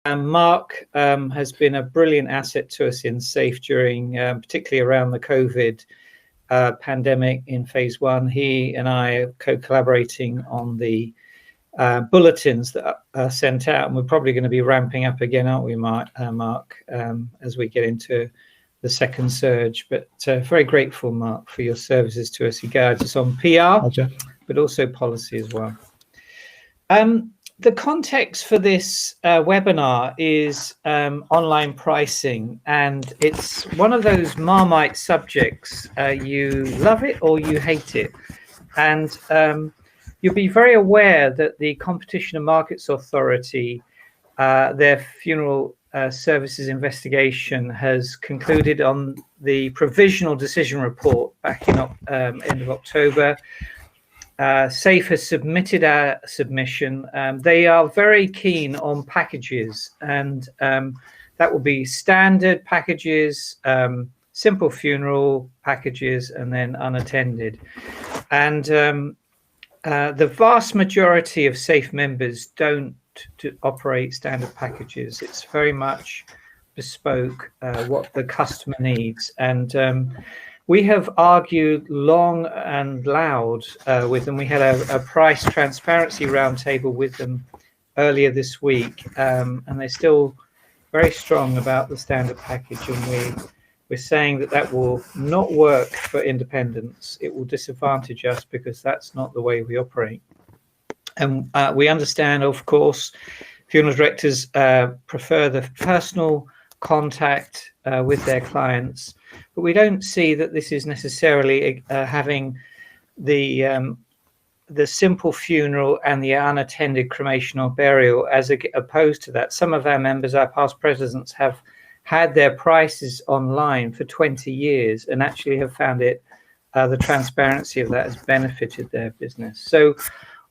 Mark has been a brilliant asset to us in SAFE during, particularly around the COVID pandemic in phase 1. He and I are co-collaborating on the bulletins that are sent out, and we're probably going to be ramping up again, aren't we, Mark, as we get into the second surge. But very grateful, Mark, for your services to us. You guide us on PR, but also policy as well. The context for this webinar is online pricing, and it's one of those Marmite subjects. You love it or you hate it. And you'll be very aware that the Competition and Markets Authority, their funeral services investigation has concluded on the provisional decision report back in end of October. SAFE has submitted our submission. They are very keen on packages, and that will be standard packages, simple funeral packages, and then unattended. And the vast majority of SAFE members don't operate standard packages. It's very much bespoke, what the customer needs. And we have argued long and loud with them. We had a price transparency roundtable with them earlier this week, and they're still very strong about the standard package. And we're saying that will not work for independents. It will disadvantage us because that's not the way we operate. And we understand, of course, funeral directors prefer the personal contact with their clients. But we don't see that this is necessarily having the simple funeral and the unattended cremation or burial as opposed to that. Some of our members, our past presidents, have had their prices online for 20 years and actually have found it, the transparency of that has benefited their business. So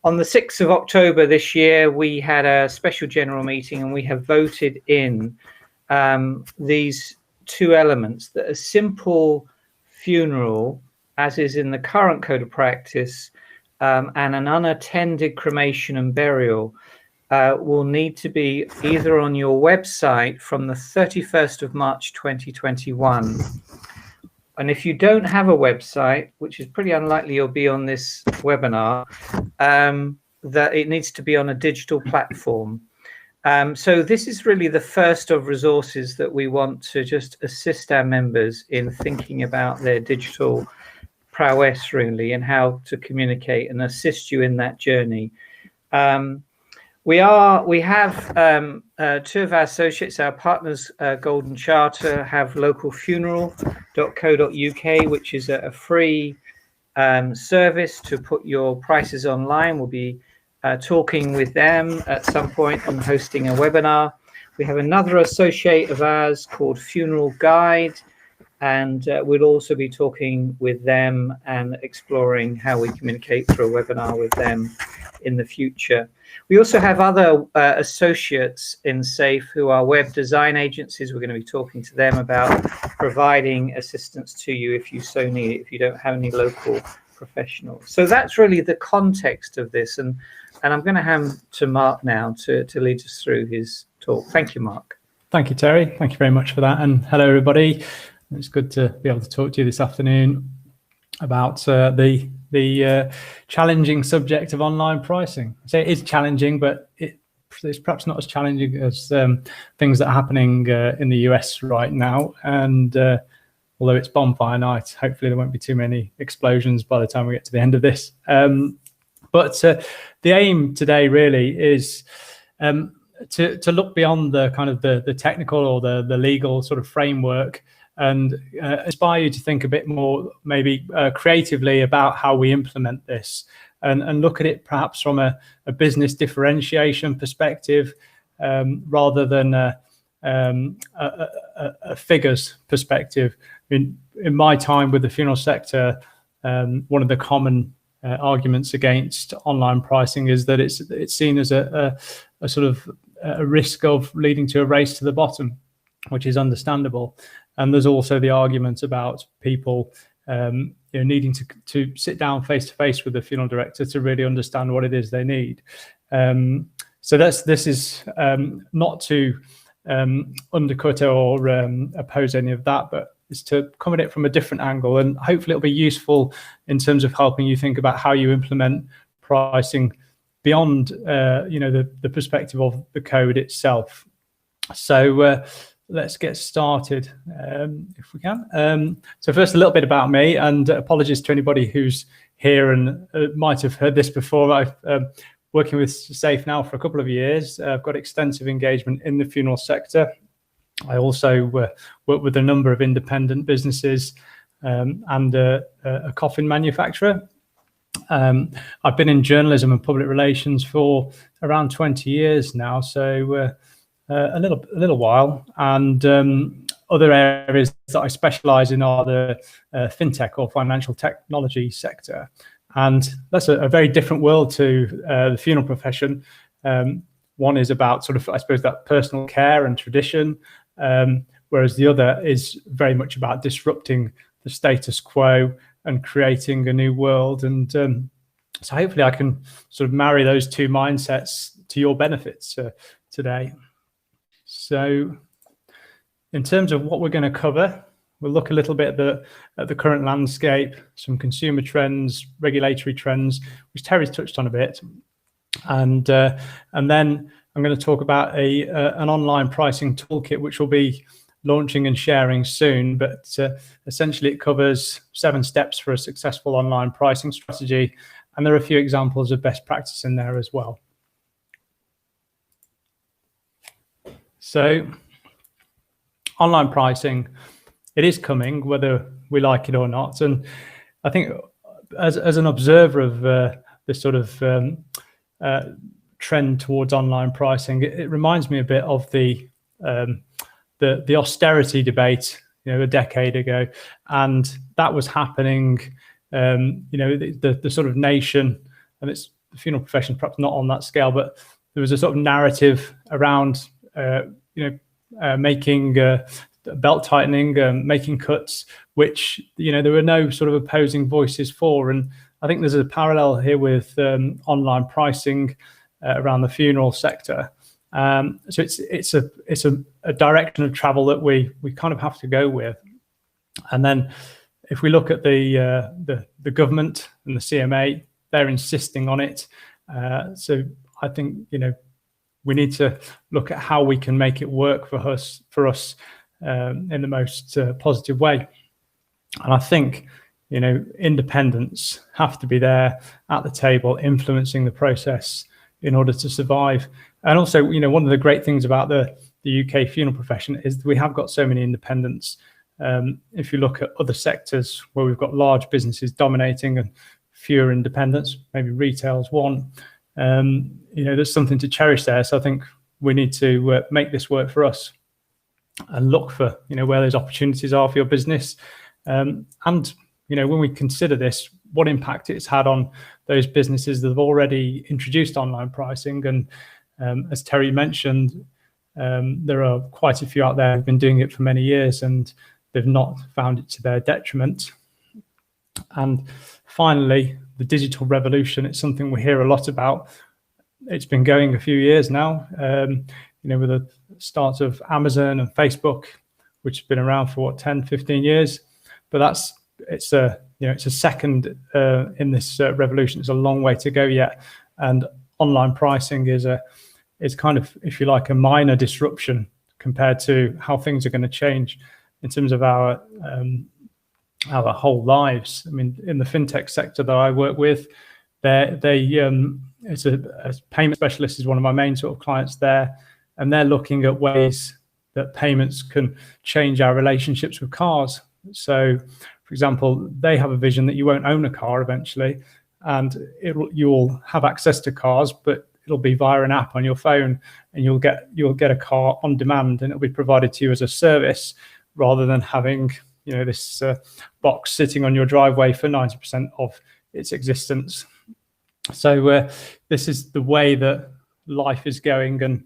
on the 6th of October this year, we had a special general meeting, and we have voted in these two elements: that a simple funeral, as is in the current code of practice, and an unattended cremation and burial will need to be either on your website from the 31st of March 2021. And if you don't have a website, which is pretty unlikely you'll be on this webinar, that it needs to be on a digital platform. So this is really the first of resources that we want to just assist our members in thinking about their digital prowess, really, and how to communicate and assist you in that journey. We have two of our associates, our partners, Golden Charter, have localfuneral.co.uk, which is a free service to put your prices online. We'll be talking with them at some point and hosting a webinar. We have another associate of ours called Funeral Guide, and we'll also be talking with them and exploring how we communicate through a webinar with them in the future. We also have other associates in SAFE who are web design agencies. We're going to be talking to them about providing assistance to you if you so need it, if you don't have any local professionals. So that's really the context of this, and I'm going to hand to Mark now to lead us through his talk. Thank you, Mark. Thank you, Terry. Thank you very much for that, and hello everybody. It's good to be able to talk to you this afternoon about the challenging subject of online pricing. So it is challenging, but it's perhaps not as challenging as things that are happening in the US right now. And although it's bonfire night, hopefully there won't be too many explosions by the time we get to the end of this. But the aim today really is to look beyond the kind of the technical or the legal sort of framework, and inspire you to think a bit more maybe creatively about how we implement this, and look at it perhaps from a business differentiation perspective rather than a figures perspective. In my time with the funeral sector, one of the common arguments against online pricing is that it's seen as a sort of a risk of leading to a race to the bottom, which is understandable. And there's also the argument about people needing to sit down face to face with the funeral director to really understand what it is they need. So this is not to undercut or oppose any of that, but it's to come at it from a different angle, and hopefully it'll be useful in terms of helping you think about how you implement pricing beyond the perspective of the code itself. So let's get started if we can. So first, a little bit about me, and apologies to anybody who's here and might have heard this before. I've working with Safe now for a couple of years. I've got extensive engagement in the funeral sector. I also work with a number of independent businesses and a coffin manufacturer. I've been in journalism and public relations for around 20 years now, so a little while. And other areas that I specialize in are the fintech or financial technology sector. And that's a very different world to the funeral profession. One is about sort of, I suppose, that personal care and tradition, whereas the other is very much about disrupting the status quo and creating a new world. And so hopefully I can sort of marry those two mindsets to your benefits today. So in terms of what we're going to cover, we'll look a little bit at the current landscape, some consumer trends, regulatory trends, which Terry's touched on a bit. And then I'm going to talk about an online pricing toolkit, which will be launching and sharing soon. But essentially, it covers 7 steps for a successful online pricing strategy. And there are a few examples of best practice in there as well. So online pricing, it is coming, whether we like it or not. And I think as an observer of this sort of trend towards online pricing, it reminds me a bit of the austerity debate, a decade ago. And that was happening, the sort of nation, and it's the funeral profession, perhaps not on that scale, but there was a sort of narrative around, making belt tightening, making cuts, which there were no sort of opposing voices for. And I think there's a parallel here with online pricing around the funeral sector. So it's a direction of travel that we kind of have to go with. And then if we look at the government and the CMA, they're insisting on it. So I think we need to look at how we can make it work for us in the most positive way. And I think, independents have to be there at the table, influencing the process in order to survive. And also, one of the great things about the UK funeral profession is that we have got so many independents. If you look at other sectors where we've got large businesses dominating and fewer independents, maybe retail's one, there's something to cherish there. So I think we need to make this work for us and look for, where those opportunities are for your business. And, when we consider this, what impact it's had on those businesses that have already introduced online pricing. And as Terry mentioned, there are quite a few out there who've been doing it for many years and they've not found it to their detriment. And finally, the digital revolution, it's something we hear a lot about. It's been going a few years now, with the start of Amazon and Facebook, which have been around for 10, 15 years. But it's a second in this revolution. It's a long way to go yet. And online pricing is kind of, if you like, a minor disruption compared to how things are going to change in terms of our whole lives. I mean, in the fintech sector that I work with, it's a payment specialist is one of my main sort of clients there, and they're looking at ways that payments can change our relationships with cars. So, for example, they have a vision that you won't own a car eventually, and you'll have access to cars, but it'll be via an app on your phone, and you'll get a car on demand, and it'll be provided to you as a service rather than having this box sitting on your driveway for 90% of its existence. So this is the way that life is going, and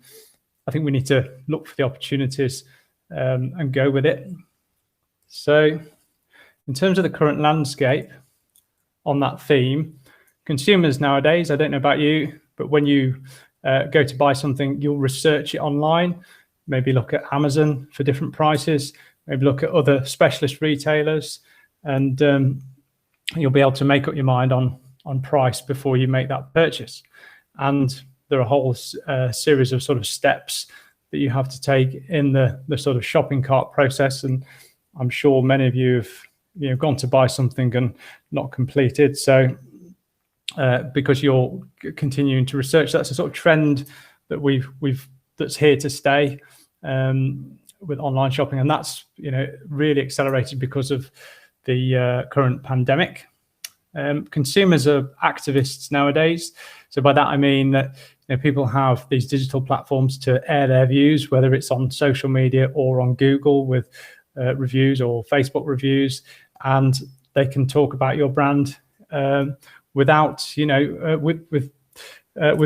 I think we need to look for the opportunities and go with it. So in terms of the current landscape on that theme, consumers nowadays, I don't know about you, but when you go to buy something, you'll research it online, maybe look at Amazon for different prices, maybe look at other specialist retailers, and you'll be able to make up your mind on price before you make that purchase. And there are a whole series of sort of steps that you have to take in the sort of shopping cart process. And I'm sure many of you have gone to buy something and not completed. So because you're continuing to research, that's a sort of trend that that's here to stay with online shopping, and that's really accelerated because of the current pandemic. Consumers are activists nowadays. So by that I mean that people have these digital platforms to air their views, whether it's on social media or on Google with reviews or Facebook reviews, and they can talk about your brand without, with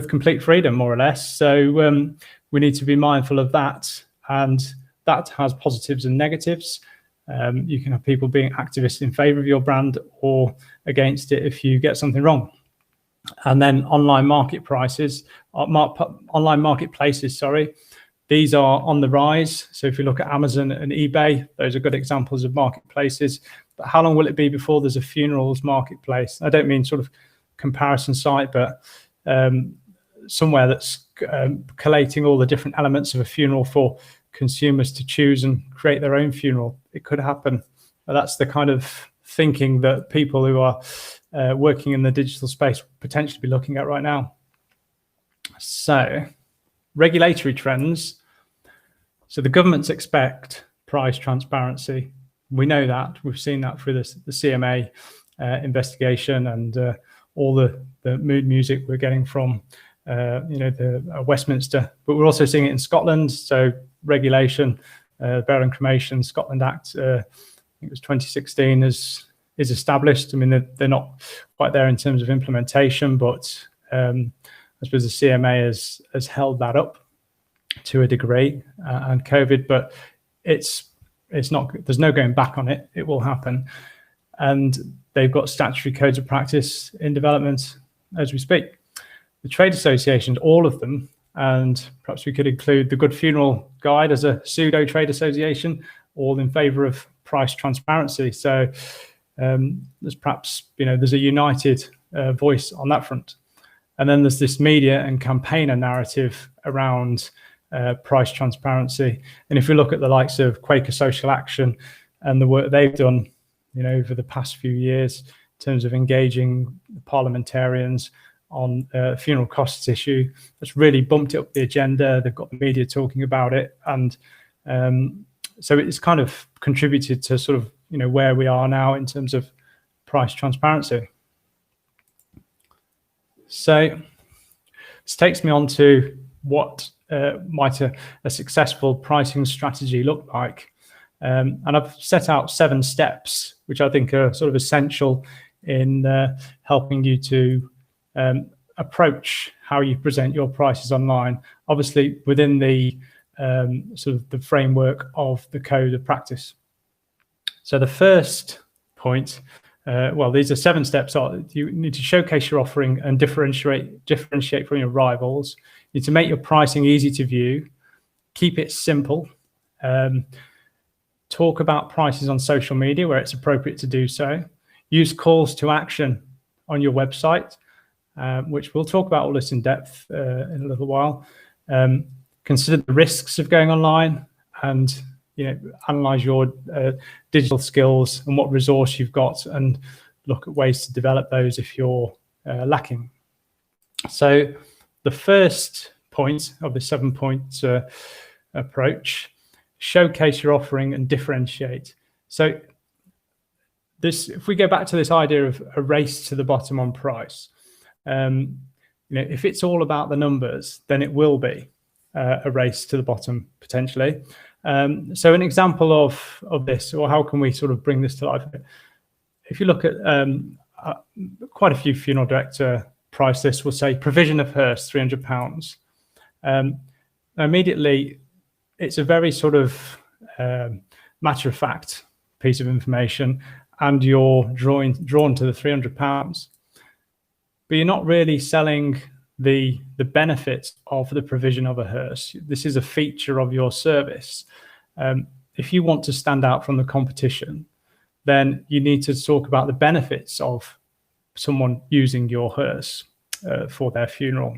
complete freedom, more or less. So we need to be mindful of that, and that has positives and negatives. You can have people being activists in favor of your brand or against it if you get something wrong. And then online marketplaces, these are on the rise. So if you look at Amazon and eBay, those are good examples of marketplaces. But how long will it be before there's a funerals marketplace? I don't mean sort of comparison site, but somewhere that's collating all the different elements of a funeral for consumers to choose and create their own funeral. It could happen. But that's the kind of thinking that people who are working in the digital space potentially be looking at right now. So regulatory trends. So the governments expect price transparency. We know that. We've seen that through the CMA investigation and all the mood music we're getting from the Westminster. But we're also seeing it in Scotland. So regulation, Bail and Cremation Scotland Act, I think it was 2016, is established. I mean, they're not quite there in terms of implementation, but I suppose the CMA has held that up to a degree, and COVID, but it's not. There's no going back on it. It will happen, and they've got statutory codes of practice in development as we speak. The trade associations, all of them, and perhaps we could include the Good Funeral Guide as a pseudo trade association, all in favour of price transparency. So there's perhaps there's a united voice on that front. And then there's this media and campaigner narrative around price transparency. And if we look at the likes of Quaker Social Action and the work they've done, over the past few years in terms of engaging parliamentarians on funeral costs issue, that's really bumped it up the agenda. They've got the media talking about it, and so it's kind of contributed to sort of where we are now in terms of price transparency. So this takes me on to what might a successful pricing strategy look like. And I've set out 7 steps, which I think are sort of essential in helping you to approach how you present your prices online, obviously within the sort of the framework of the code of practice. So the first point, these are 7 steps. You need to showcase your offering and differentiate from your rivals. You need to make your pricing easy to view, keep it simple, talk about prices on social media where it's appropriate to do so, use calls to action on your website, which we'll talk about all this in depth in a little while. Consider the risks of going online and analyze your digital skills and what resource you've got, and look at ways to develop those if you're lacking. So the first point of the 7-point approach, showcase your offering and differentiate. So if we go back to this idea of a race to the bottom on price, if it's all about the numbers, then it will be a race to the bottom potentially. So an example of this, or how can we sort of bring this to life? If you look at quite a few funeral director price lists will say provision of hearse £300. Immediately, it's a very sort of matter of fact piece of information, and you're drawn to the £300, but you're not really selling the benefits of the provision of a hearse. This is a feature of your service. If you want to stand out from the competition, then you need to talk about the benefits of someone using your hearse for their funeral.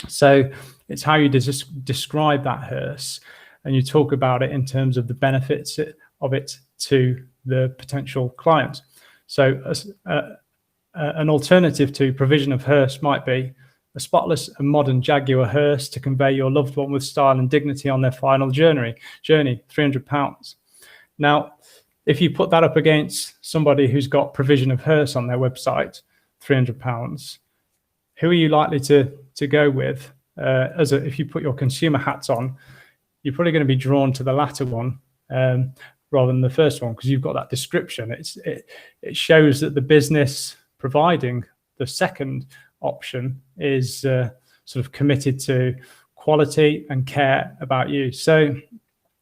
So it's how you describe that hearse, and you talk about it in terms of the benefits of it to the potential client. So an alternative to provision of hearse might be a spotless and modern Jaguar hearse to convey your loved one with style and dignity on their final journey, £300. Now, if you put that up against somebody who's got provision of hearse on their website, £300, who are you likely to go with? If you put your consumer hats on, you're probably going to be drawn to the latter one rather than the first one, because you've got that description. It shows that the business providing the second option is sort of committed to quality and care about you. So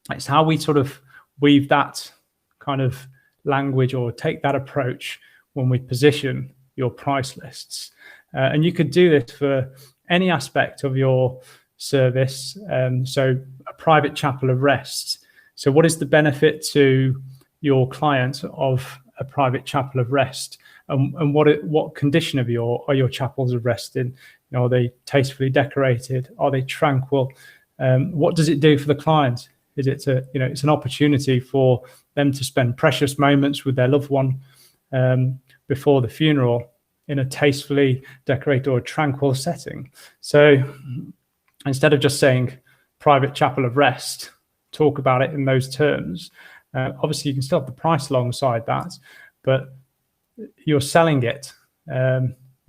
it's how we sort of weave that kind of language or take that approach when we position your price lists. And you could do this for any aspect of your service. So a private chapel of rest. So what is the benefit to your client of a private chapel of rest? And what condition are your chapels of rest in? Are they tastefully decorated? Are they tranquil? What does it do for the client? Is it it's an opportunity for them to spend precious moments with their loved one before the funeral in a tastefully decorated or tranquil setting. So instead of just saying private chapel of rest, talk about it in those terms. Obviously, you can still have the price alongside that, but you're selling it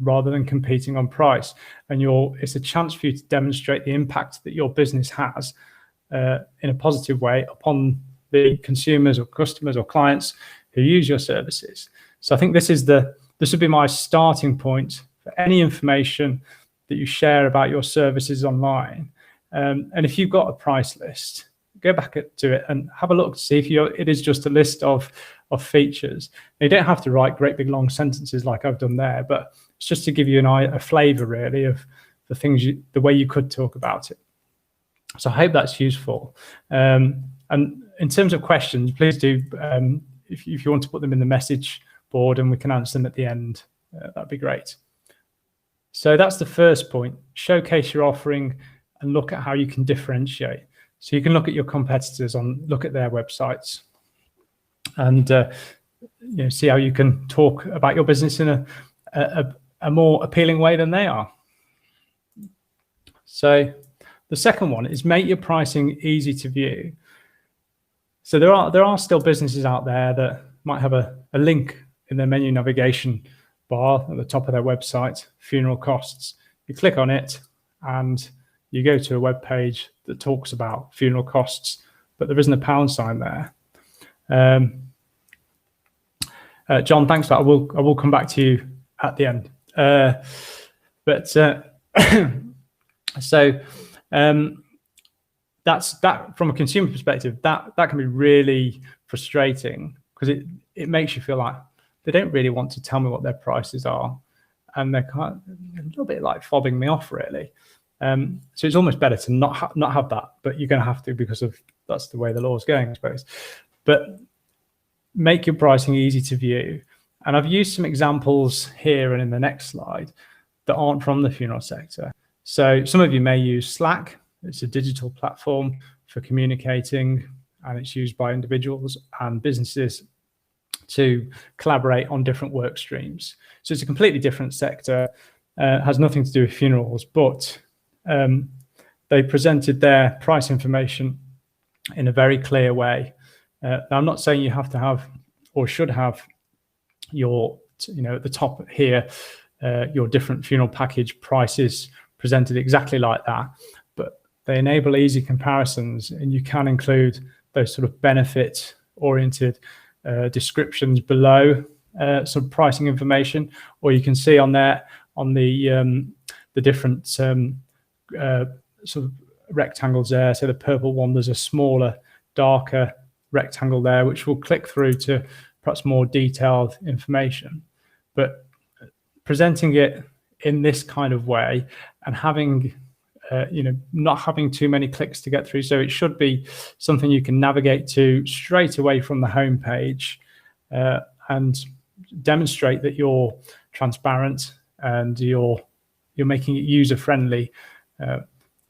rather than competing on price. And it's a chance for you to demonstrate the impact that your business has in a positive way upon the consumers or customers or clients who use your services. So I think this would be my starting point for any information that you share about your services online. And if you've got a price list, go back to it and have a look to see if it is just a list of features. You don't have to write great big long sentences like I've done there, but it's just to give you a flavour really of the things, the way you could talk about it. So I hope that's useful. And in terms of questions, please do, if you want to put them in the message board and we can answer them at the end, that'd be great. So that's the first point. Showcase your offering and look at how you can differentiate. So you can look at your competitors, look at their websites, and see how you can talk about your business in a more appealing way than they are. So the second one is make your pricing easy to view. So there are still businesses out there that might have a link in their menu navigation bar at the top of their website, funeral costs. You click on it and you go to a web page that talks about funeral costs, but there isn't a pound sign there. John, thanks for that. I will come back to you at the end. That's that from a consumer perspective. That can be really frustrating because it makes you feel like they don't really want to tell me what their prices are, and they're kind of a little bit like fobbing me off, really. So it's almost better to not have that, but you're going to have to because that's the way the law is going, I suppose. But make your pricing easy to view. And I've used some examples here and in the next slide that aren't from the funeral sector. So some of you may use Slack. It's a digital platform for communicating, and it's used by individuals and businesses to collaborate on different work streams. So it's a completely different sector, has nothing to do with funerals, but they presented their price information in a very clear way. Now, I'm not saying you have to have or should have your, at the top here, your different funeral package prices presented exactly like that, but they enable easy comparisons, and you can include those sort of benefit-oriented descriptions below some pricing information, or you can see on there on the different sort of rectangles there. So the purple one, there's a smaller, darker rectangle there, which will click through to perhaps more detailed information. But presenting it in this kind of way and having not having too many clicks to get through. So it should be something you can navigate to straight away from the home page, and demonstrate that you're transparent and you're making it user friendly.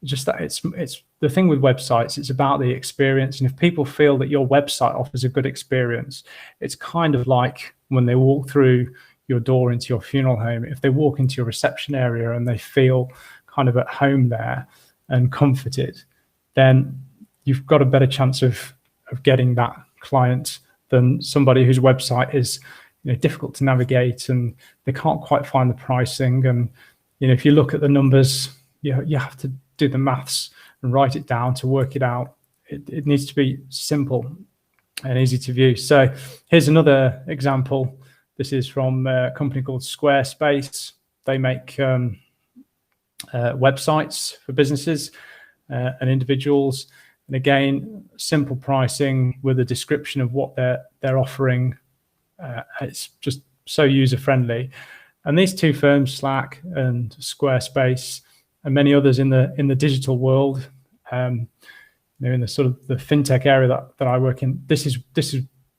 Just that it's the thing with websites, it's about the experience. And if people feel that your website offers a good experience, it's kind of like when they walk through your door into your funeral home. If they walk into your reception area and they feel kind of at home there and comforted, then you've got a better chance of getting that client than somebody whose website is difficult to navigate and they can't quite find the pricing. And if you look at the numbers, you have to do the maths and write it down to work it out. It needs to be simple and easy to view. So here's another example. This is from a company called Squarespace. They make websites for businesses and individuals. And again, simple pricing with a description of what they're offering. It's just so user friendly. And these two firms, Slack and Squarespace, and many others in the digital world, in the sort of the fintech area that I work in, this is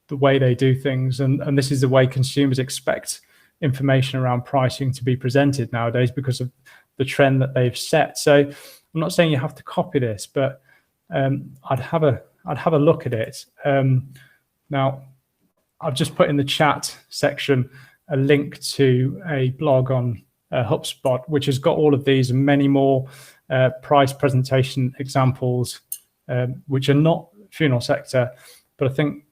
the way they do things, and this is the way consumers expect information around pricing to be presented nowadays because of the trend that they've set. So I'm not saying you have to copy this, but I'd have a look at it. Now, I've just put in the chat section a link to a blog on HubSpot, which has got all of these and many more price presentation examples, which are not funeral sector. But I think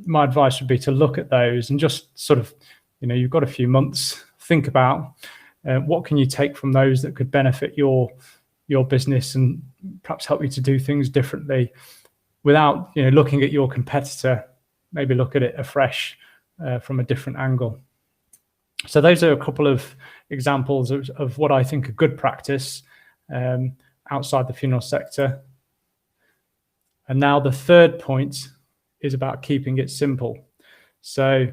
my advice would be to look at those and just sort of, you've got a few months, think about what can you take from those that could benefit your business and perhaps help you to do things differently without looking at your competitor. Maybe look at it afresh from a different angle. So those are a couple of examples of what I think are good practice outside the funeral sector. And now the third point is about keeping it simple. So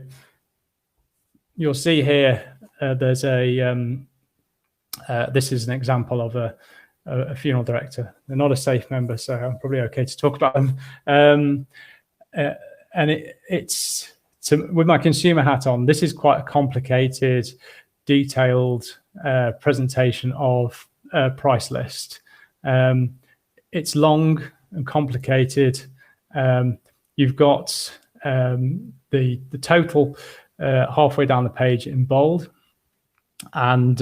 you'll see here, there's this is an example of a funeral director. They're not a SAFE member, so I'm probably okay to talk about them. And it's with my consumer hat on, this is quite a complicated, detailed presentation of a price list. It's long and complicated. You've got the total halfway down the page in bold, and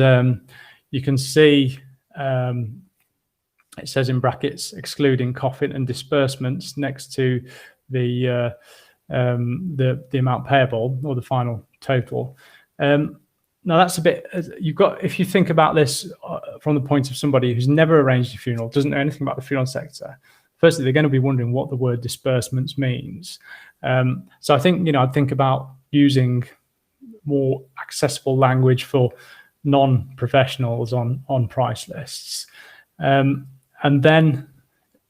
you can see it says in brackets excluding coffin and disbursements next to the amount payable or the final total. Now that's a bit, if you think about this from the point of somebody who's never arranged a funeral, doesn't know anything about the funeral sector, firstly, they're going to be wondering what the word disbursements means. So I think, I'd think about using more accessible language for non-professionals on price lists. And then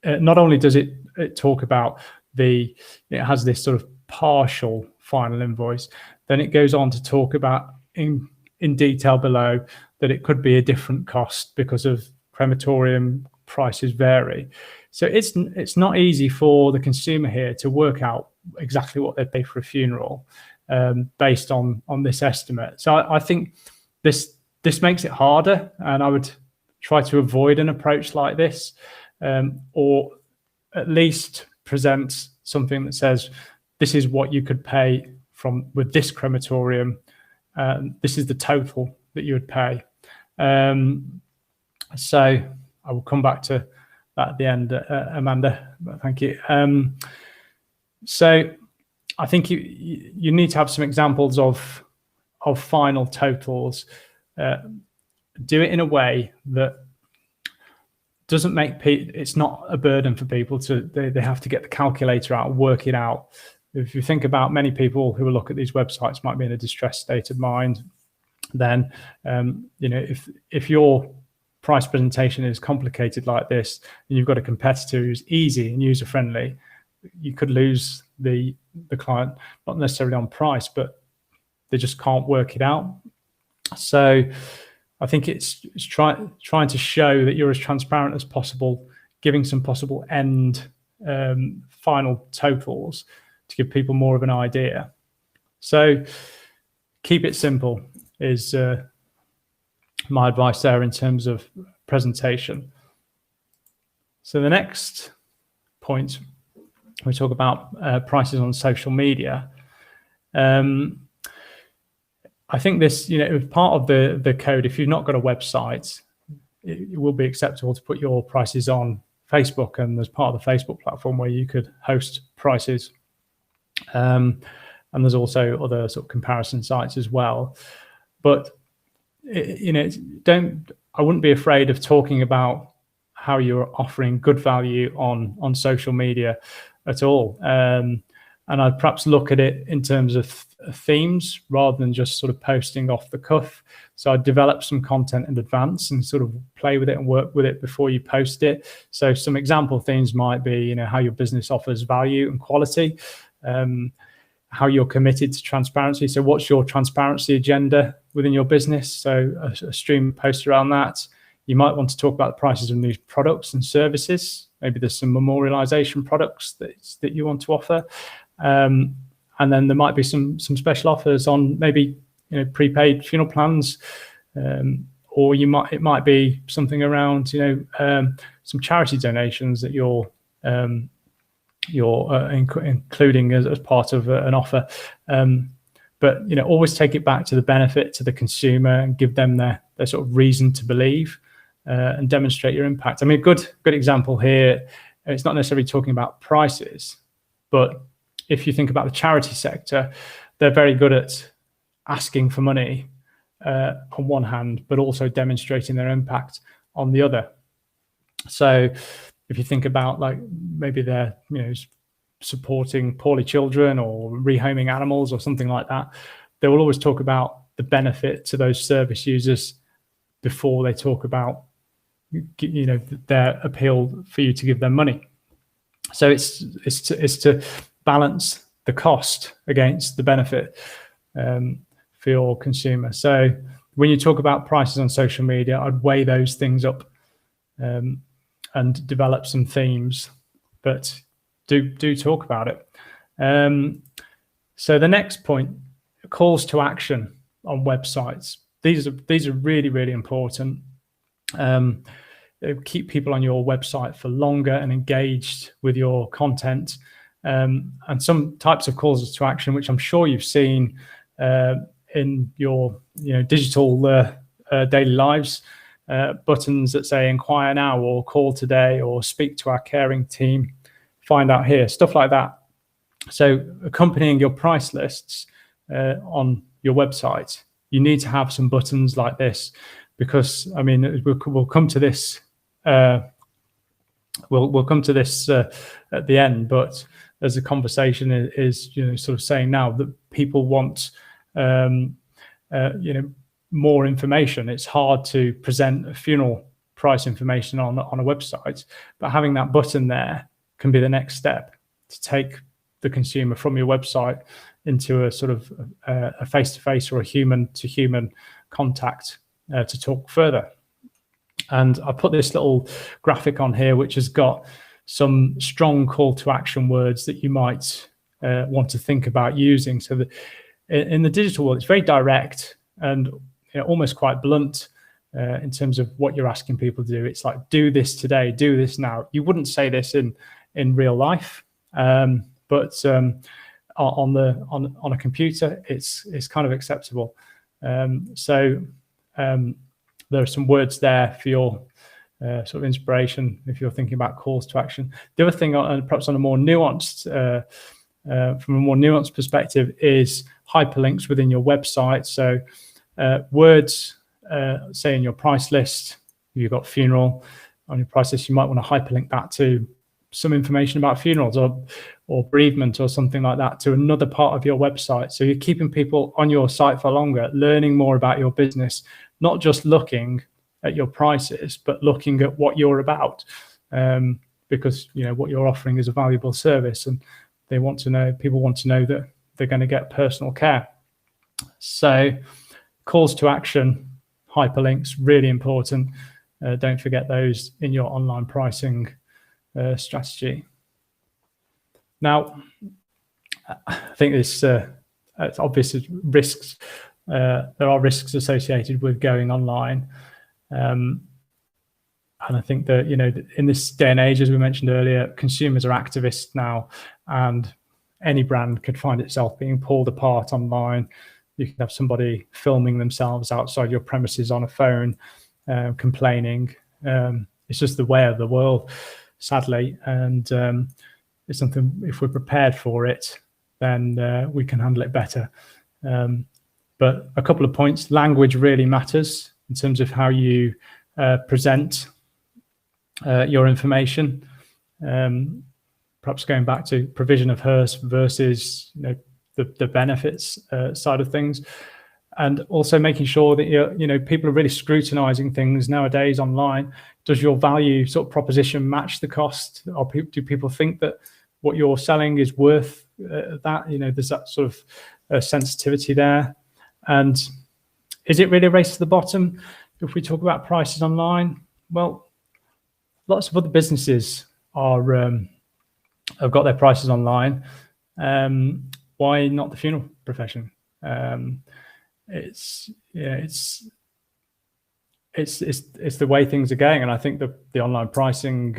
not only does it talk about it has this sort of partial final invoice, then it goes on to talk about in detail below that it could be a different cost because of crematorium prices vary. So it's not easy for the consumer here to work out exactly what they pay for a funeral based on this estimate. So I think this makes it harder, and I would try to avoid an approach like this, or at least present something that says this is what you could pay with this crematorium. This is the total that you would pay. So I will come back to that at the end, Amanda. Thank you. So I think you need to have some examples of final totals. Do it in a way that doesn't make it's not a burden for people they have to get the calculator out and work it out. If you think about many people who will look at these websites might be in a distressed state of mind, then if your price presentation is complicated like this and you've got a competitor who's easy and user friendly, you could lose the client, not necessarily on price, but they just can't work it out. So I think it's trying to show that you're as transparent as possible, giving some possible end final totals to give people more of an idea. So keep it simple is my advice there in terms of presentation. So the next point, we talk about prices on social media. I think this, part of the code, if you've not got a website, it will be acceptable to put your prices on Facebook, and there's part of the Facebook platform where you could host prices. And there's also other sort of comparison sites as well. But I wouldn't be afraid of talking about how you're offering good value on social media at all. And I'd perhaps look at it in terms of themes rather than just sort of posting off the cuff. So I'd develop some content in advance and sort of play with it and work with it before you post it. So some example themes might be, how your business offers value and quality, how you're committed to transparency. So what's your transparency agenda within your business? So a stream post around that. You might want to talk about the prices of new products and services. Maybe there's some memorialization products that you want to offer. And then there might be some special offers on maybe prepaid funeral plans, or it might be something around some charity donations that you're including as part of an offer. But always take it back to the benefit to the consumer and give them their sort of reason to believe, and demonstrate your impact. I mean, a good example here, it's not necessarily talking about prices, but if you think about the charity sector, they're very good at asking for money on one hand, but also demonstrating their impact on the other. So if you think about like maybe they're supporting poorly children or rehoming animals or something like that, they will always talk about the benefit to those service users before they talk about their appeal for you to give them money. So it's to balance the cost against the benefit for your consumer. So when you talk about prices on social media, I'd weigh those things up and develop some themes, but do talk about it. So the next point, calls to action on websites. These are really, really important. Keep people on your website for longer and engaged with your content. And some types of calls to action, which I'm sure you've seen in your digital daily lives, buttons that say inquire now or call today or speak to our caring team, find out here, stuff like that. So accompanying your price lists on your website, you need to have some buttons like this, because I mean we'll come to this. We'll come to this at the end, but as the conversation is sort of saying now that people want more information. It's hard to present funeral price information on a website, but having that button there can be the next step to take the consumer from your website into a sort of a face-to-face or a human-to-human contact to talk further. And I put this little graphic on here, which has got some strong call to action words that you might want to think about using. So that in the digital world, it's very direct and almost quite blunt in terms of what you're asking people to do. It's like, do this today, do this now. You wouldn't say this in real life, but on a computer, it's kind of acceptable. So there are some words there for your sort of inspiration if you're thinking about calls to action. The other thing, perhaps on a more nuanced, from a more nuanced perspective, is hyperlinks within your website. So words, say in your price list, if you've got funeral on your price list, you might want to hyperlink that to some information about funerals or bereavement or something like that to another part of your website. So you're keeping people on your site for longer, learning more about your business, not just looking at your prices, but looking at what you're about, because what you're offering is a valuable service, and people want to know that they're going to get personal care. So calls to action, hyperlinks, really important. Don't forget those in your online pricing strategy. Now, I think it's obvious risks. There are risks associated with going online. And I think that, in this day and age, as we mentioned earlier, consumers are activists now, and any brand could find itself being pulled apart online. You can have somebody filming themselves outside your premises on a phone, complaining. It's just the way of the world, sadly. And it's something, if we're prepared for it, then we can handle it better. But a couple of points. Language really matters in terms of how you present your information. Perhaps going back to provision of HERS versus the benefits side of things, and also making sure that people are really scrutinizing things nowadays online. Does your value sort of proposition match the cost, or do people think that what you're selling is worth that? There's that sort of sensitivity there. And is it really a race to the bottom if we talk about prices online? Well, lots of other businesses have got their prices online. Why not the funeral profession? It's the way things are going, and I think the online pricing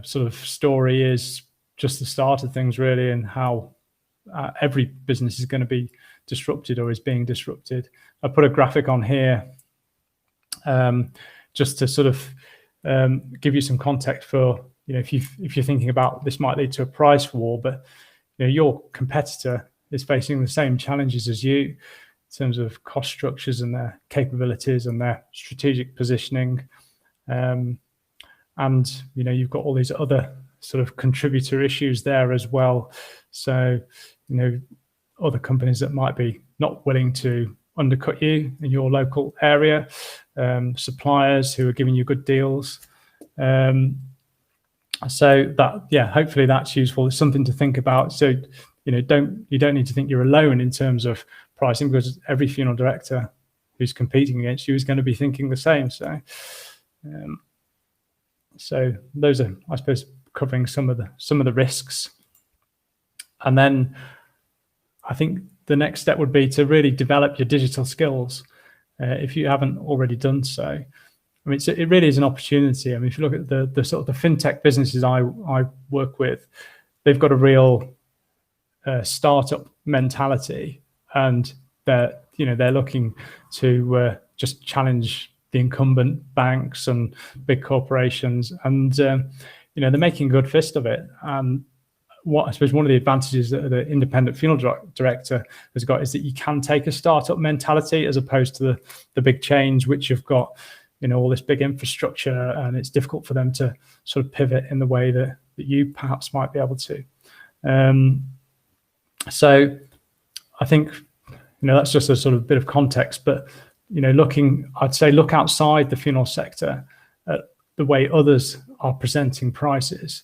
sort of story is just the start of things, really, and how every business is going to be disrupted or is being disrupted. I put a graphic on here just to sort of give you some context for, if you're thinking about this might lead to a price war, but your competitor is facing the same challenges as you in terms of cost structures and their capabilities and their strategic positioning. And you've got all these other sort of contributor issues there as well. So other companies that might be not willing to undercut you in your local area, suppliers who are giving you good deals. So that, hopefully that's useful. It's something to think about. So you don't need to think you're alone in terms of pricing, because every funeral director who's competing against you is going to be thinking the same. So those are, I suppose, covering some of the risks. And then I think the next step would be to really develop your digital skills if you haven't already done so. I mean, it really is an opportunity. I mean, if you look at the sort of the fintech businesses I work with, they've got a real startup mentality, and they're looking to just challenge the incumbent banks and big corporations, and they're making a good fist of it. What I suppose one of the advantages that the independent funeral director has got is that you can take a startup mentality as opposed to the big chains, which have got all this big infrastructure, and it's difficult for them to sort of pivot in the way that you perhaps might be able to. So I think that's just a sort of bit of context, but I'd say look outside the funeral sector at the way others are presenting prices.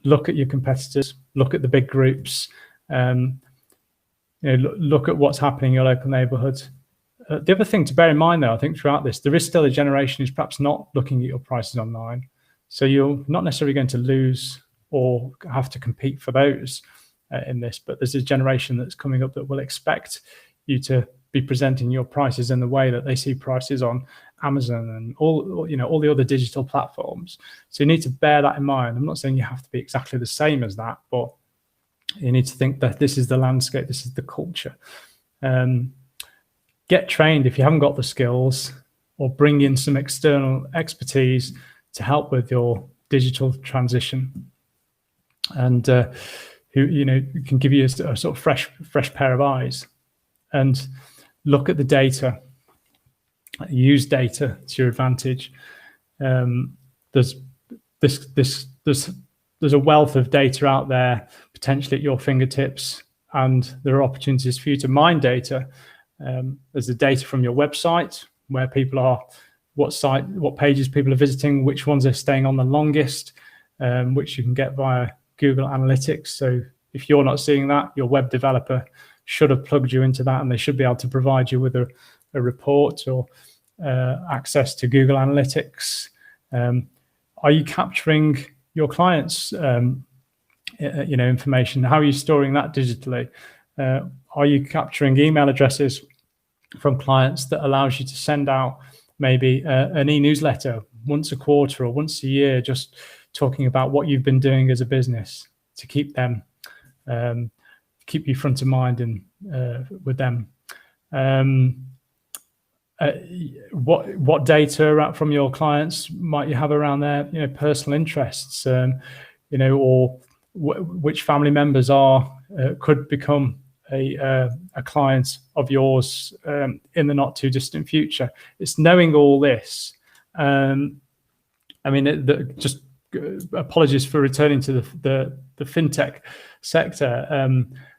Look at your competitors, look at the big groups, look at what's happening in your local neighborhood. The other thing to bear in mind, though, I think throughout this, there is still a generation who's perhaps not looking at your prices online. So you're not necessarily going to lose or have to compete for those in this, but there's a generation that's coming up that will expect you to be presenting your prices in the way that they see prices on Amazon and all the other digital platforms. So you need to bear that in mind. I'm not saying you have to be exactly the same as that, but you need to think that this is the landscape, this is the culture. Get trained if you haven't got the skills, or bring in some external expertise to help with your digital transition, and who can give you a sort of fresh pair of eyes. And look at the data, use data to your advantage. There's a wealth of data out there potentially at your fingertips, and there are opportunities for you to mine data. There's the data from your website, where people are, what pages people are visiting, which ones are staying on the longest, which you can get via Google Analytics. So if you're not seeing that, your web developer should have plugged you into that, and they should be able to provide you with a report or access to Google Analytics. Are you capturing your clients' information? How are you storing that digitally? Are you capturing email addresses from clients that allows you to send out maybe an e-newsletter once a quarter or once a year, just talking about what you've been doing as a business to keep them, keep you front of mind and with them? What data from your clients might you have around their personal interests, or which family members could become a client of yours in the not too distant future? It's knowing all this. Just apologies for returning to the fintech sector,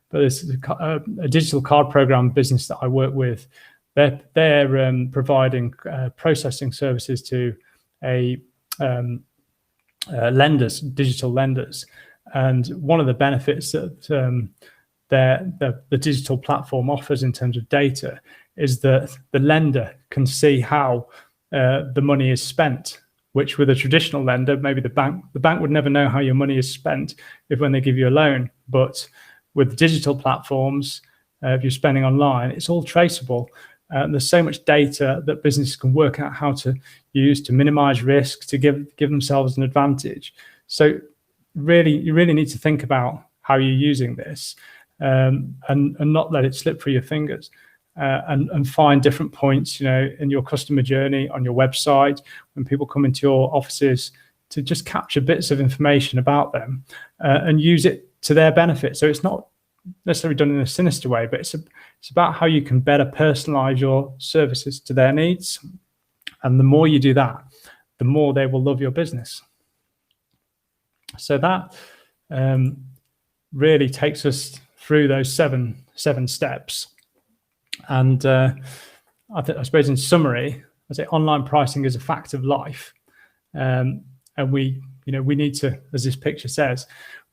but there's a digital card program business that I work with. They're providing processing services to lenders, digital lenders, and one of the benefits that the digital platform offers in terms of data is that the lender can see how the money is spent, which with a traditional lender, maybe the bank would never know how your money is spent when they give you a loan. But with digital platforms, if you're spending online, it's all traceable. There's so much data that businesses can work out how to use to minimize risk, to give themselves an advantage. So really, you really need to think about how you're using this, and not let it slip through your fingers, and find different points, in your customer journey, on your website, when people come into your offices, to just capture bits of information about them and use it to their benefit. So it's not necessarily done in a sinister way, but it's about how you can better personalize your services to their needs. And the more you do that, the more they will love your business. So that really takes us through those seven steps. And I suppose in summary, I say online pricing is a fact of life. And we need to, as this picture says,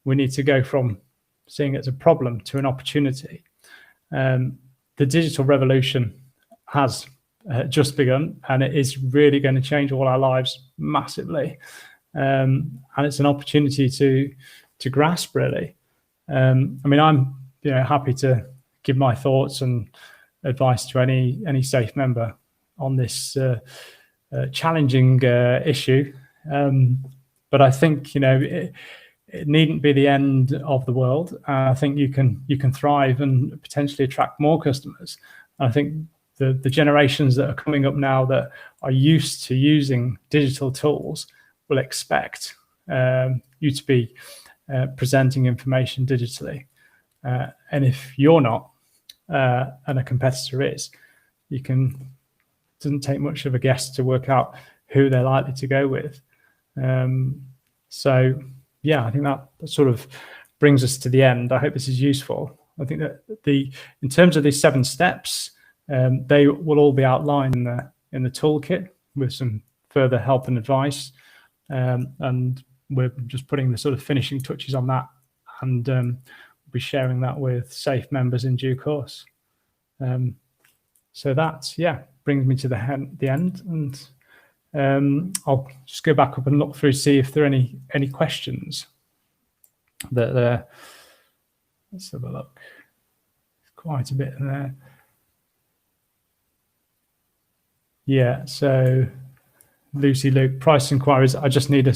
we need to go from seeing it as a problem to an opportunity. The digital revolution has just begun, and it is really going to change all our lives massively. And it's an opportunity to grasp, really. I'm happy to give my thoughts and advice to any safe member on this challenging issue. But I think it needn't be the end of the world. I think you can thrive and potentially attract more customers. I think the generations that are coming up now that are used to using digital tools will expect you to be presenting information digitally. And if you're not, and a competitor is, it doesn't take much of a guess to work out who they're likely to go with. So yeah, I think that sort of brings us to the end. I hope this is useful. I think that in terms of these 7 steps, they will all be outlined in the toolkit with some further help and advice. And we're just putting the sort of finishing touches on that, and we'll be sharing that with safe members in due course. So that, brings me to the end, and I'll just go back up and look through, see if there are any questions. Let's have a look. Quite a bit in there. Yeah, so Lucy, Luke, price inquiries. I just need a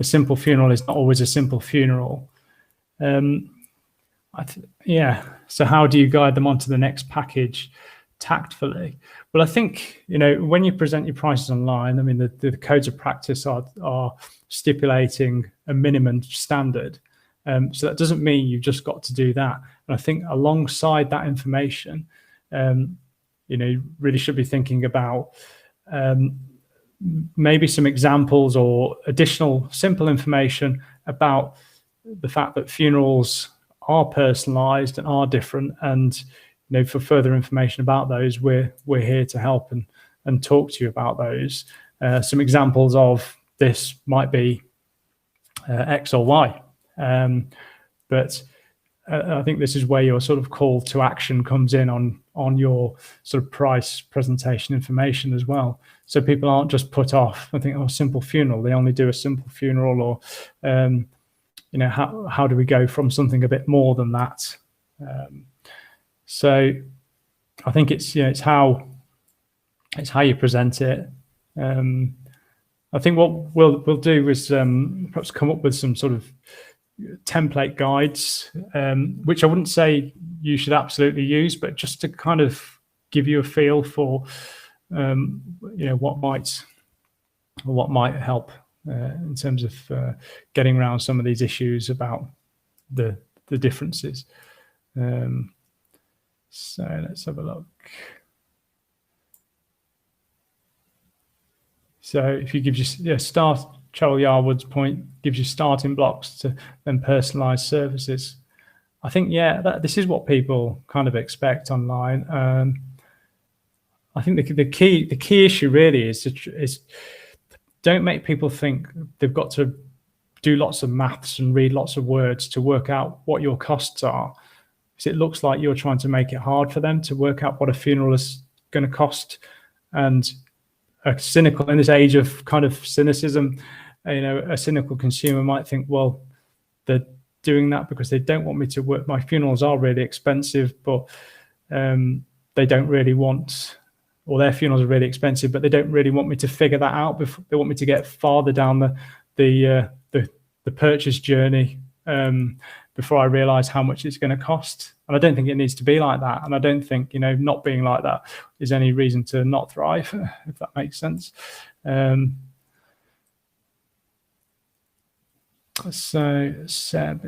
simple funeral is not always a simple funeral. So how do you guide them onto the next package tactfully? Well, I think, when you present your prices online, the codes of practice are stipulating a minimum standard. So that doesn't mean you've just got to do that. And I think alongside that information, really should be thinking about maybe some examples or additional simple information about the fact that funerals are personalized and are different. And for further information about those, we're here to help and talk to you about those. Some examples of this might be X or Y, but I think this is where your sort of call to action comes in on your sort of price presentation information as well. So people aren't just put off and think, oh, simple funeral, they only do a simple funeral, or how do we go from something a bit more than that? So I think it's how you present it. I think what we'll do is perhaps come up with some sort of template guides, which I wouldn't say you should absolutely use, but just to kind of give you a feel for what might help in terms of getting around some of these issues about the differences. So let's have a look. So if you give Cheryl Yarwood's point gives you starting blocks to then personalized services. I think, this is what people kind of expect online. I think the key issue really is don't make people think they've got to do lots of maths and read lots of words to work out what your costs are. Because it looks like you're trying to make it hard for them to work out what a funeral is going to cost. And in this age of kind of cynicism, a cynical consumer might think, well, they're doing that because they don't want me to work. My funerals are really expensive, but they don't really want, or their funerals are really expensive, but they don't really want me to figure that out. They want me to get farther down the purchase journey before I realize how much it's going to cost. And I don't think it needs to be like that. And I don't think, not being like that is any reason to not thrive, if that makes sense. So Seb,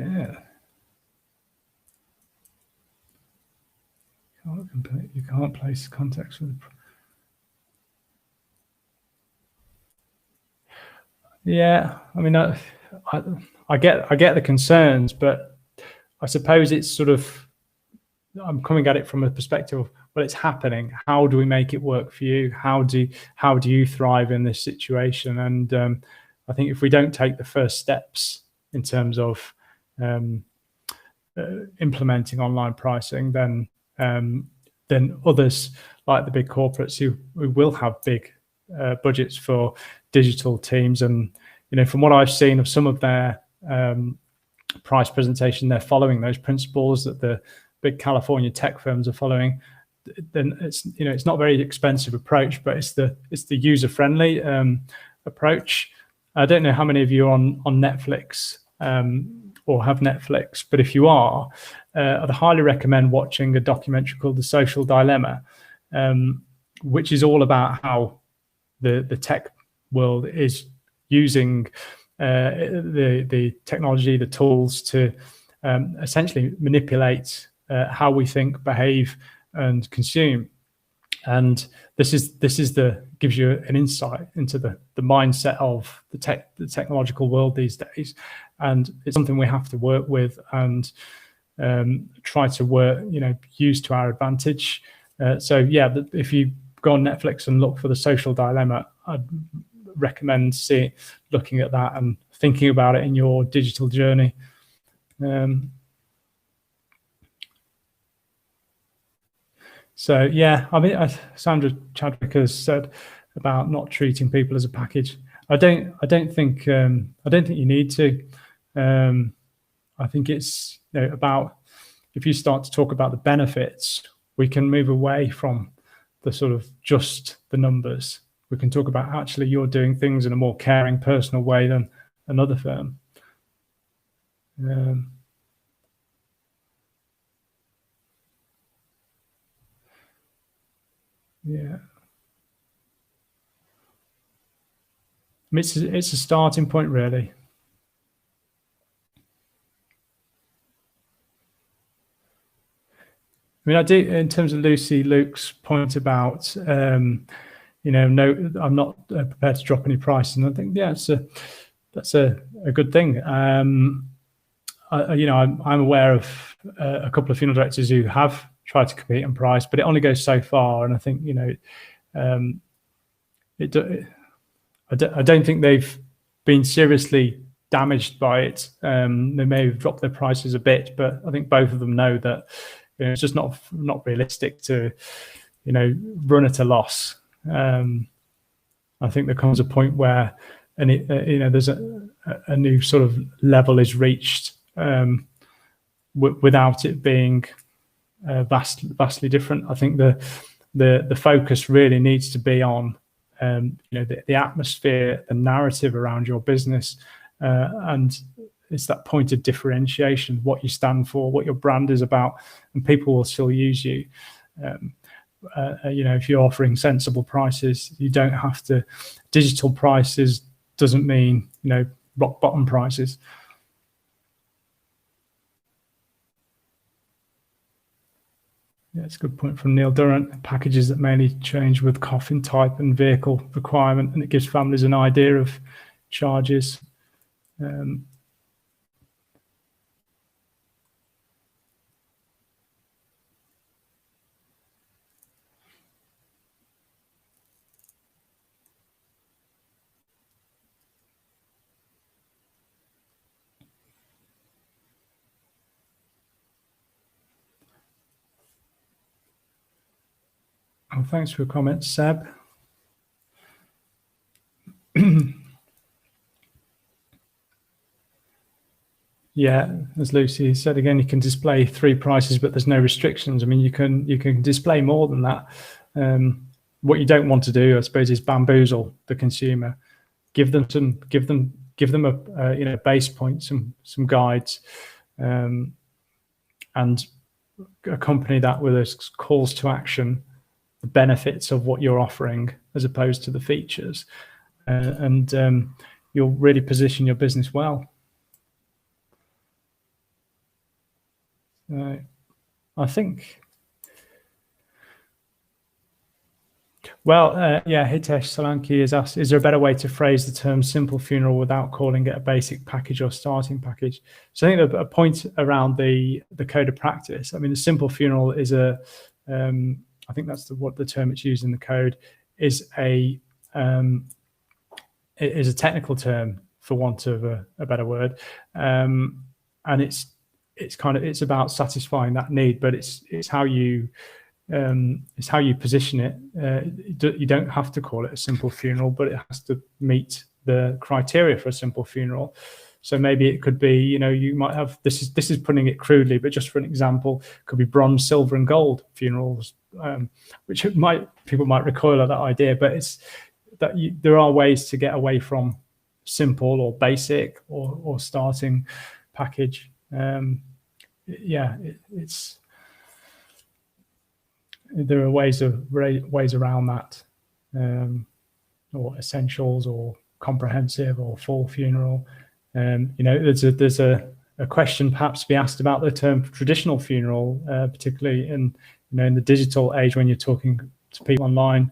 you can't place context with I mean, I get the concerns, but I suppose it's sort of, I'm coming at it from a perspective of, well, it's happening. How do we make it work for you? How do you thrive in this situation? And I think if we don't take the first steps in terms of implementing online pricing, then others like the big corporates who will have big budgets for digital teams, and from what I've seen of some of their price presentation, they're following those principles that the big California tech firms are following. Then it's not a very expensive approach, but it's the user friendly approach. I don't know how many of you are on Netflix or have Netflix, but if you are, I'd highly recommend watching a documentary called The Social Dilemma, which is all about how the tech world is using the technology, the tools to essentially manipulate how we think, behave, and consume. And this gives you an insight into the mindset of the technological world these days, and it's something we have to work with and try to use to our advantage. If you go on Netflix and look for The Social Dilemma, I'd recommend looking at that and thinking about it in your digital journey. Sandra Chadwick has said about not treating people as a package. I don't think you need to. I think it's about, if you start to talk about the benefits, we can move away from the sort of just the numbers. We can talk about actually you're doing things in a more caring, personal way than another firm. It's a starting point, really. I mean, I do, in terms of Luke's point about, no, I'm not prepared to drop any price, and I think, that's a good thing. I'm aware of a couple of funeral directors who have tried to compete on price, but it only goes so far, and I think, I don't think they've been seriously damaged by it. They may have dropped their prices a bit, but I think both of them know that it's just not realistic to run at a loss. I think there comes a point where there's a new sort of level is reached without it being vastly different. I think the focus really needs to be on the atmosphere, the narrative around your business, and it's that point of differentiation, what you stand for, what your brand is about, and people will still use you. If you're offering sensible prices, you don't have to. Digital prices doesn't mean rock bottom prices. Yeah, it's a good point from Neil Durrant. Packages that mainly change with coffin type and vehicle requirement, and it gives families an idea of charges. Oh, thanks for your comments, Seb. Yeah, as Lucy said again, you can display 3 prices, but there's no restrictions. I mean, you can display more than that. What you don't want to do, I suppose, is bamboozle the consumer. Give them a base point, some guides, and accompany that with a calls to action, the benefits of what you're offering as opposed to the features, and you'll really position your business well. I think, Hitesh Solanki has asked, is there a better way to phrase the term simple funeral without calling it a basic package or starting package? So I think a point around the code of practice, I mean, a simple funeral is I think that's what the term it's used in the code, is a technical term, for want of a better word, and it's about satisfying that need, but it's how you position it. You don't have to call it a simple funeral, but it has to meet the criteria for a simple funeral. So maybe it could be, you might have, this is putting it crudely, but just for an example, it could be bronze, silver, and gold funerals, which people might recoil at that idea, but it's that there are ways to get away from simple or basic or starting package. There are ways around that, or essentials, or comprehensive, or full funeral. There's a question perhaps to be asked about the term traditional funeral, particularly in the digital age when you're talking to people online.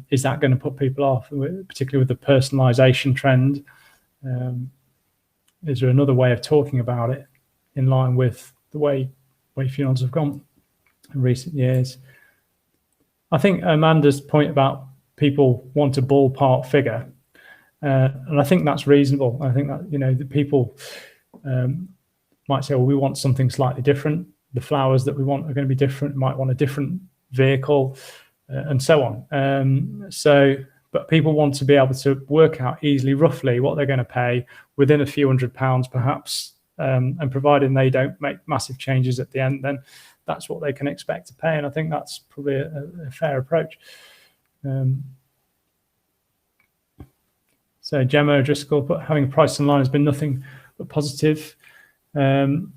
Is that going to put people off, particularly with the personalization trend? Is there another way of talking about it in line with the way funerals have gone in recent years? I think Amanda's point about people want a ballpark figure, and I think that's reasonable. I think that the people might say, well, we want something slightly different. The flowers that we want are going to be different. Might want a different vehicle, and so on. But people want to be able to work out easily, roughly, what they're going to pay within a few £100s, perhaps, and providing they don't make massive changes at the end, then that's what they can expect to pay. And I think that's probably a fair approach. So Gemma O'Driscoll, but having a price online has been nothing but positive. And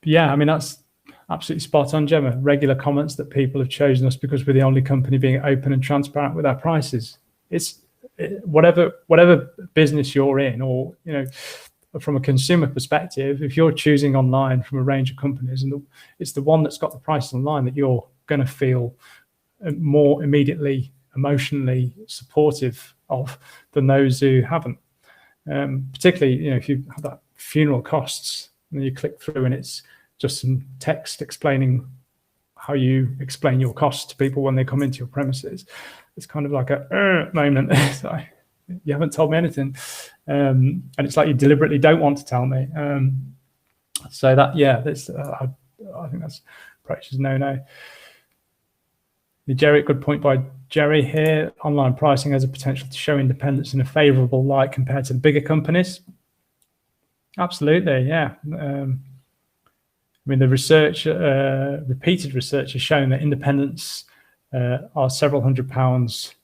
yeah, I mean, that's absolutely spot on, Gemma. Regular comments that people have chosen us because we're the only company being open and transparent with our prices. Whatever business you're in, or from a consumer perspective, if you're choosing online from a range of companies, and it's the one that's got the price online that you're going to feel more immediately emotionally supportive of than those who haven't. Particularly, if you have that funeral costs, and you click through and it's just some text explaining how you explain your costs to people when they come into your premises. It's kind of like a moment. Sorry. you haven't told me anything. And it's like you deliberately don't want to tell me. So that, yeah, that's, I think that's approach is no. Jerry, good point by Jerry here. Online pricing has a potential to show independents in a favourable light compared to the bigger companies. Absolutely, yeah. I mean, the research, repeated research has shown that independents are several £100s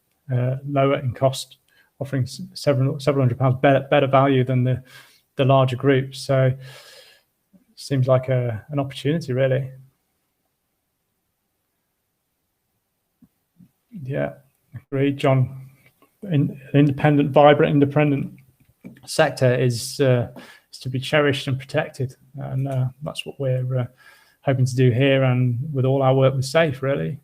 lower in cost, offering several £100 better value than the larger groups. So it seems like an opportunity, really. Yeah, agreed, John. Independent, vibrant, independent sector is to be cherished and protected, and that's what we're hoping to do here, and with all our work with SAFE, really.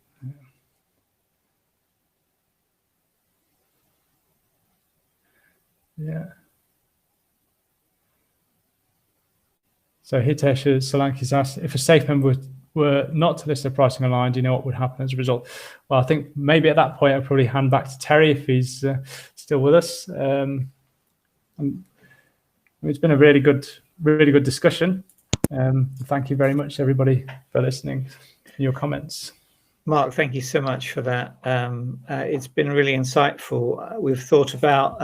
Yeah. So Hitesh Solanki's asked, if a SAFE member were not to list their pricing online, do you know what would happen as a result? Well, I think maybe at that point I'll probably hand back to Terry if he's still with us. It's been a really good discussion. Thank you very much, everybody, for listening and your comments. Mark, thank you so much for that. It's been really insightful. We've thought about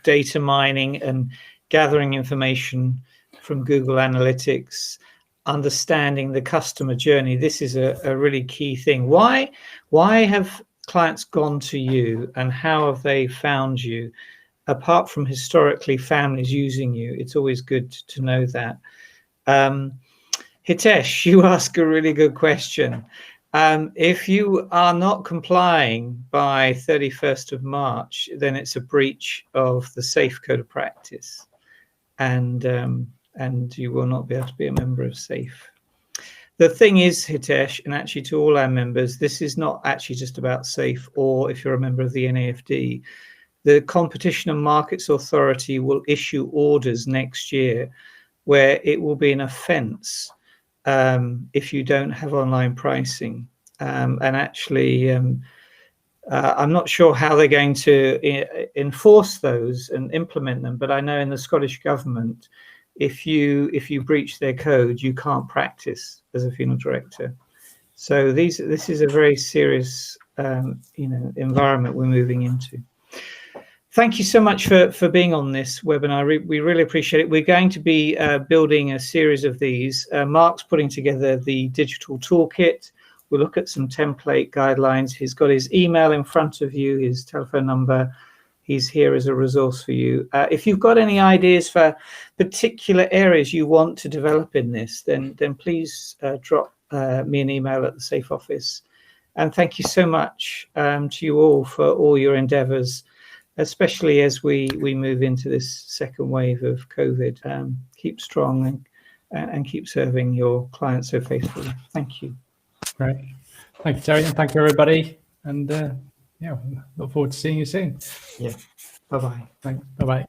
data mining and gathering information from Google Analytics, understanding the customer journey. This is a really key thing. Why have clients gone to you, and how have they found you? Apart from historically families using you, it's always good to know that. Hitesh, you ask a really good question. If you are not complying by 31st of March, then it's a breach of the SAFE Code of Practice, and you will not be able to be a member of SAFE. The thing is, Hitesh, and actually to all our members, this is not actually just about SAFE, or if you're a member of the NAFD. The Competition and Markets Authority will issue orders next year where it will be an offence if you don't have online pricing. And actually, I'm not sure how they're going to enforce those and implement them, but I know in the Scottish Government, if you breach their code, you can't practice as a funeral director. So this is a very serious environment we're moving into. Thank you so much for being on this webinar. We really appreciate it. We're going to be building a series of these. Mark's putting together the digital toolkit. We'll look at some template guidelines. He's got his email in front of you, his telephone number. He's here as a resource for you. If you've got any ideas for particular areas you want to develop in this, then please drop me an email at the SAFE office. And thank you so much to you all for all your endeavours, especially as we move into this second wave of COVID. Keep strong and keep serving your clients so faithfully. Thank you. Great. Thank you, Terry, and thank you, everybody. And yeah, look forward to seeing you soon. Yeah. Bye-bye. Thanks. Bye-bye.